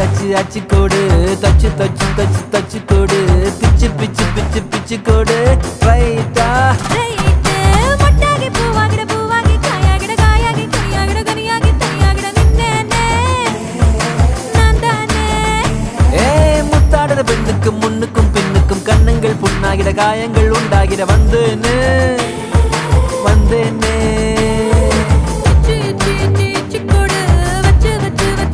அச்சு அச்சு கோடு தச்சு தச்சு தச்சு தச்சு கோடு பிச்சு பிச்சு பிச்சு பிச்சு கோடு ரைட்டா மொட்டாகி பூவாகிட பூவாகி காயாகிட காயாகி கனியாகிட கனியாகி தனியாகிட நின்னேனே நான் தானே. முத்தாடுற பெண்ணுக்கும் முன்னுக்கும் பின்னுக்கும் கண்ணங்கள் புண்ணாகிட காயங்கள் உண்டாகிட வந்தேனே வந்தேனே